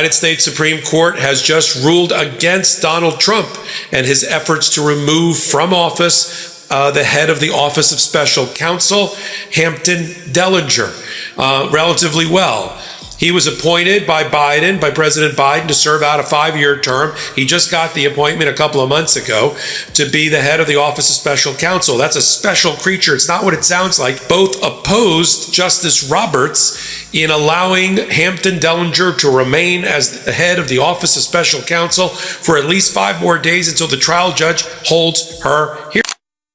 United States Supreme Court has just ruled against Donald Trump and his efforts to remove from office the head of the Office of Special Counsel, Hampton Dellinger, relatively well. He was appointed by President Biden, to serve out a 5-year term. He just got the appointment a couple of months ago to be the head of the Office of Special Counsel. That's a special creature. It's not what it sounds like. Both opposed Justice Roberts in allowing Hampton Dellinger to remain as the head of the Office of Special Counsel for at least 5 more days until the trial judge holds her hearing.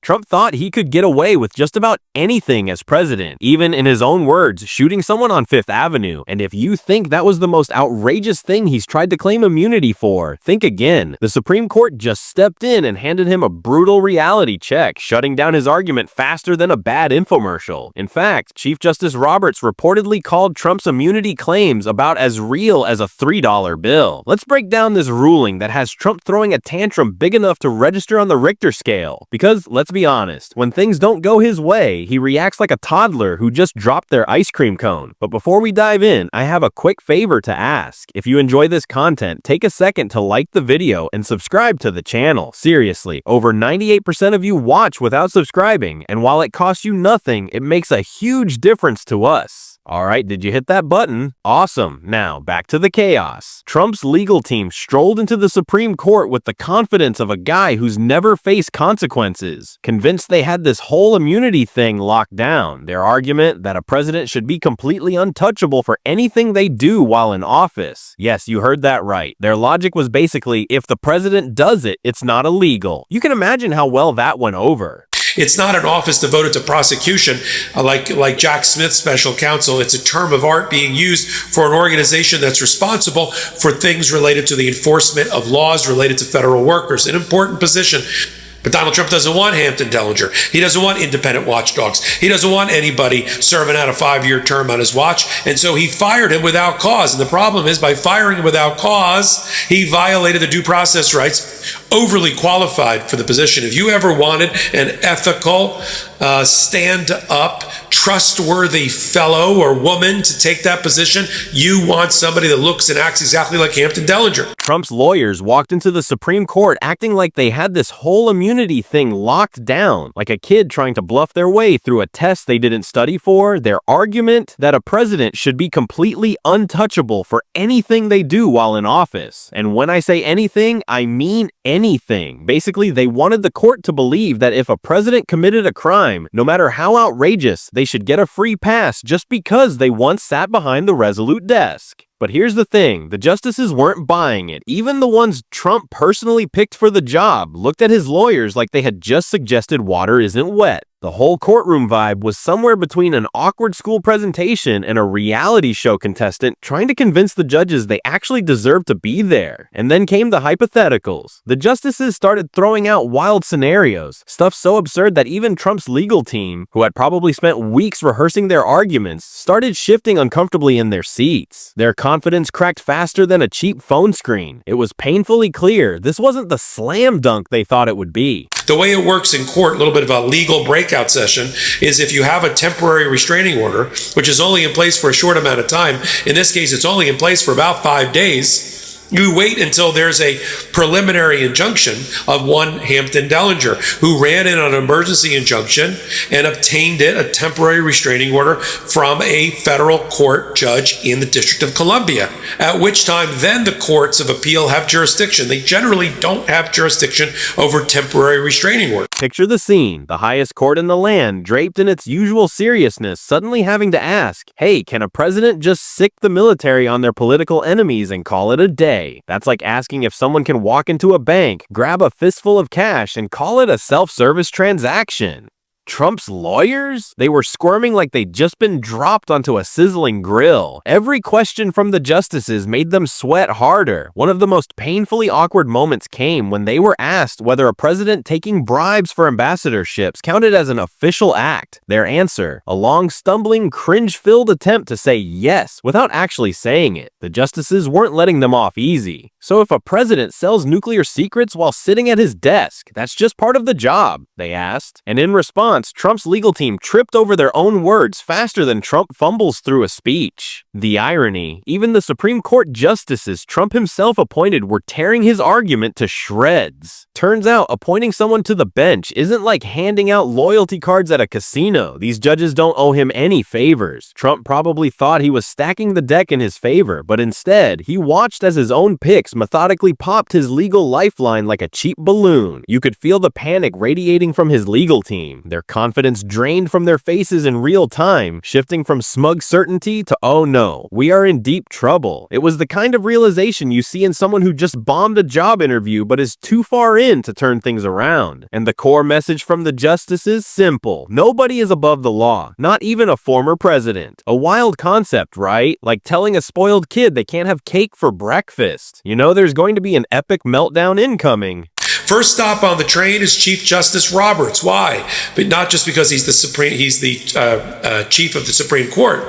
Trump thought he could get away with just about anything as president, even in his own words, shooting someone on Fifth Avenue. And if you think that was the most outrageous thing he's tried to claim immunity for, think again. The Supreme Court just stepped in and handed him a brutal reality check, shutting down his argument faster than a bad infomercial. In fact, Chief Justice Roberts reportedly called Trump's immunity claims about as real as a $3 bill. Let's break down this ruling that has Trump throwing a tantrum big enough to register on the Richter scale. Because, let's be honest, when things don't go his way, he reacts like a toddler who just dropped their ice cream cone. But before we dive in, I have a quick favor to ask. If you enjoy this content, take a second to like the video and subscribe to the channel. Seriously, over 98% of you watch without subscribing, and while it costs you nothing, it makes a huge difference to us. Alright, did you hit that button? Awesome. Now, back to the chaos. Trump's legal team strolled into the Supreme Court with the confidence of a guy who's never faced consequences, convinced they had this whole immunity thing locked down. Their argument that a president should be completely untouchable for anything they do while in office. Yes, you heard that right. Their logic was basically, if the president does it, it's not illegal. You can imagine how well that went over. It's not an office devoted to prosecution like Jack Smith's special counsel. It's a term of art being used for an organization that's responsible for things related to the enforcement of laws related to federal workers, an important position. But Donald Trump doesn't want Hampton Dellinger. He doesn't want independent watchdogs. He doesn't want anybody serving out a 5-year term on his watch. And so he fired him without cause. And the problem is, by firing him without cause, he violated the due process rights, overly qualified for the position. If you ever wanted an ethical, stand-up, trustworthy fellow or woman to take that position, you want somebody that looks and acts exactly like Hampton Dellinger. Trump's lawyers walked into the Supreme Court acting like they had this whole immunity thing locked down, like a kid trying to bluff their way through a test they didn't study for. Their argument that a president should be completely untouchable for anything they do while in office. And when I say anything, I mean anything. Basically, they wanted the court to believe that if a president committed a crime, no matter how outrageous, they should get a free pass just because they once sat behind the resolute desk. But here's the thing, the justices weren't buying it. Even the ones Trump personally picked for the job looked at his lawyers like they had just suggested water isn't wet. The whole courtroom vibe was somewhere between an awkward school presentation and a reality show contestant trying to convince the judges they actually deserved to be there. And then came the hypotheticals. The justices started throwing out wild scenarios, stuff so absurd that even Trump's legal team, who had probably spent weeks rehearsing their arguments, started shifting uncomfortably in their seats. Their confidence cracked faster than a cheap phone screen. It was painfully clear this wasn't the slam dunk they thought it would be. The way it works in court, a little bit of a legal breakout session, is if you have a temporary restraining order, which is only in place for a short amount of time, in this case it's only in place for about 5 days, you wait until there's a preliminary injunction of one Hampton Dellinger, who ran in on an emergency injunction and obtained a temporary restraining order from a federal court judge in the District of Columbia, at which time then the courts of appeal have jurisdiction. They generally don't have jurisdiction over temporary restraining orders. Picture the scene, the highest court in the land, draped in its usual seriousness, suddenly having to ask, hey, can a president just sick the military on their political enemies and call it a day? That's like asking if someone can walk into a bank, grab a fistful of cash, and call it a self-service transaction. Trump's lawyers? They were squirming like they'd just been dropped onto a sizzling grill. Every question from the justices made them sweat harder. One of the most painfully awkward moments came when they were asked whether a president taking bribes for ambassadorships counted as an official act. Their answer, a long, stumbling, cringe-filled attempt to say yes without actually saying it. The justices weren't letting them off easy. So if a president sells nuclear secrets while sitting at his desk, that's just part of the job, they asked. And in response, Trump's legal team tripped over their own words faster than Trump fumbles through a speech. The irony, even the Supreme Court justices Trump himself appointed were tearing his argument to shreds. Turns out, appointing someone to the bench isn't like handing out loyalty cards at a casino. These judges don't owe him any favors. Trump probably thought he was stacking the deck in his favor, but instead, he watched as his own picks methodically popped his legal lifeline like a cheap balloon. You could feel the panic radiating from his legal team, their confidence drained from their faces in real time, shifting from smug certainty to, oh no, we are in deep trouble. It was the kind of realization you see in someone who just bombed a job interview but is too far in to turn things around. And the core message from the justices? Simple. Nobody is above the law, not even a former president. A wild concept, right? Like telling a spoiled kid they can't have cake for breakfast. You know there's going to be an epic meltdown incoming. First stop on the train is Chief Justice Roberts. Why? But not just because he's the chief of the Supreme Court,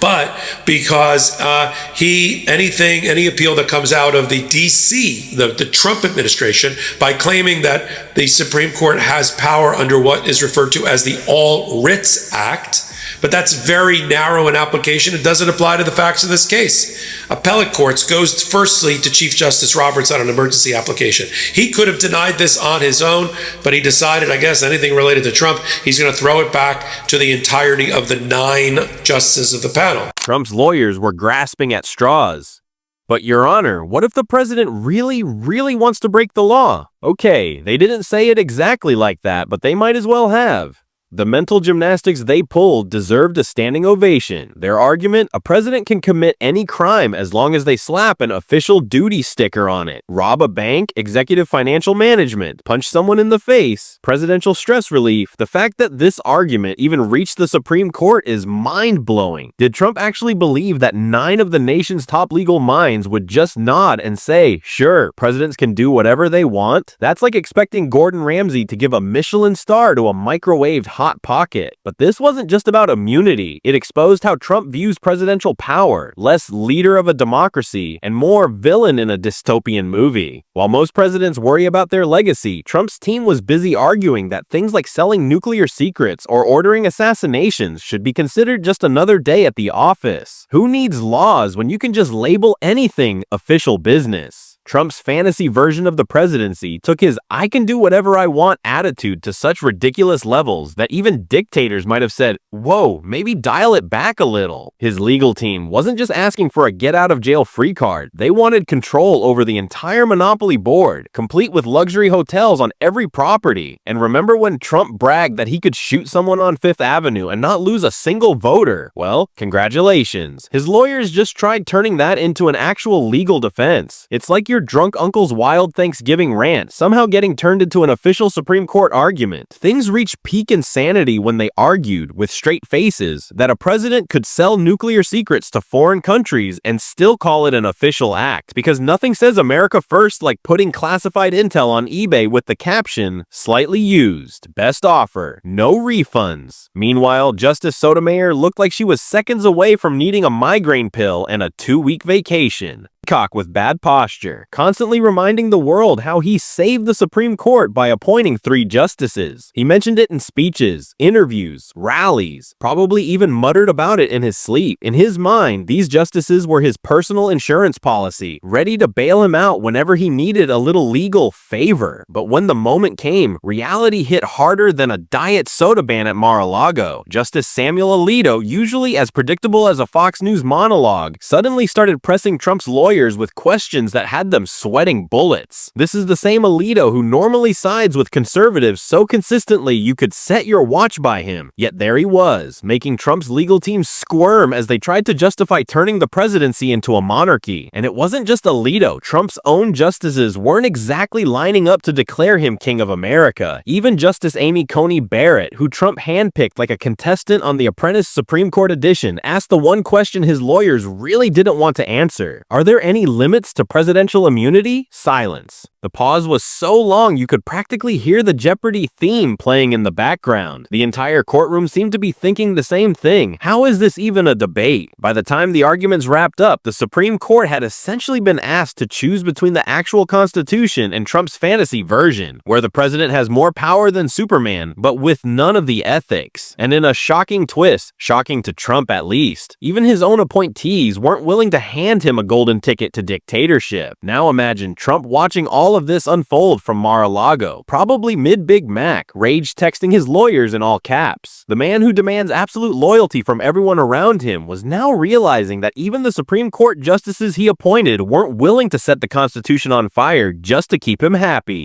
but because any appeal that comes out of the DC, the Trump administration, by claiming that the Supreme Court has power under what is referred to as the All Writs Act, but that's very narrow in application. It doesn't apply to the facts of this case. Appellate courts goes firstly to Chief Justice Roberts on an emergency application. He could have denied this on his own, but he decided, I guess, anything related to Trump, he's going to throw it back to the entirety of the 9 justices of the panel. Trump's lawyers were grasping at straws. But, Your Honor, what if the president really wants to break the law? Okay, they didn't say it exactly like that, but they might as well have. The mental gymnastics they pulled deserved a standing ovation. Their argument, a president can commit any crime as long as they slap an official duty sticker on it. Rob a bank, executive financial management, punch someone in the face, presidential stress relief. The fact that this argument even reached the Supreme Court is mind-blowing. Did Trump actually believe that 9 of the nation's top legal minds would just nod and say, sure, presidents can do whatever they want? That's like expecting Gordon Ramsay to give a Michelin star to a microwaved hot pocket. But this wasn't just about immunity. It exposed how Trump views presidential power, less leader of a democracy and more villain in a dystopian movie. While most presidents worry about their legacy, Trump's team was busy arguing that things like selling nuclear secrets or ordering assassinations should be considered just another day at the office. Who needs laws when you can just label anything official business? Trump's fantasy version of the presidency took his I can do whatever I want attitude to such ridiculous levels that even dictators might have said, whoa, maybe dial it back a little. His legal team wasn't just asking for a get-out-of-jail-free card. They wanted control over the entire monopoly board, complete with luxury hotels on every property. And remember when Trump bragged that he could shoot someone on Fifth Avenue and not lose a single voter? Well, congratulations. His lawyers just tried turning that into an actual legal defense. It's like your drunk uncle's wild Thanksgiving rant somehow getting turned into an official Supreme Court argument. Things reached peak insanity when they argued, with straight faces, that a president could sell nuclear secrets to foreign countries and still call it an official act, because nothing says America first like putting classified intel on eBay with the caption, slightly used, best offer, no refunds. Meanwhile, Justice Sotomayor looked like she was seconds away from needing a migraine pill and a 2-week vacation. Cock with bad posture, constantly reminding the world how he saved the Supreme Court by appointing 3 justices. He mentioned it in speeches, interviews, rallies, probably even muttered about it in his sleep. In his mind, these justices were his personal insurance policy, ready to bail him out whenever he needed a little legal favor. But when the moment came, reality hit harder than a diet soda ban at Mar-a-Lago. Justice Samuel Alito, usually as predictable as a Fox News monologue, suddenly started pressing Trump's lawyers with questions that had them sweating bullets. This is the same Alito who normally sides with conservatives so consistently you could set your watch by him. Yet there he was, making Trump's legal team squirm as they tried to justify turning the presidency into a monarchy. And it wasn't just Alito. Trump's own justices weren't exactly lining up to declare him King of America. Even Justice Amy Coney Barrett, who Trump handpicked like a contestant on The Apprentice Supreme Court edition, asked the one question his lawyers really didn't want to answer. Are there any limits to presidential immunity? Silence. The pause was so long you could practically hear the Jeopardy theme playing in the background. The entire courtroom seemed to be thinking the same thing. How is this even a debate? By the time the arguments wrapped up, the Supreme Court had essentially been asked to choose between the actual Constitution and Trump's fantasy version, where the president has more power than Superman, but with none of the ethics. And in a shocking twist, shocking to Trump at least, even his own appointees weren't willing to hand him a golden ticket to dictatorship. Now imagine Trump watching all of this unfold from Mar-a-Lago, probably mid-Big Mac, rage texting his lawyers in all caps. The man who demands absolute loyalty from everyone around him was now realizing that even the Supreme Court justices he appointed weren't willing to set the Constitution on fire just to keep him happy.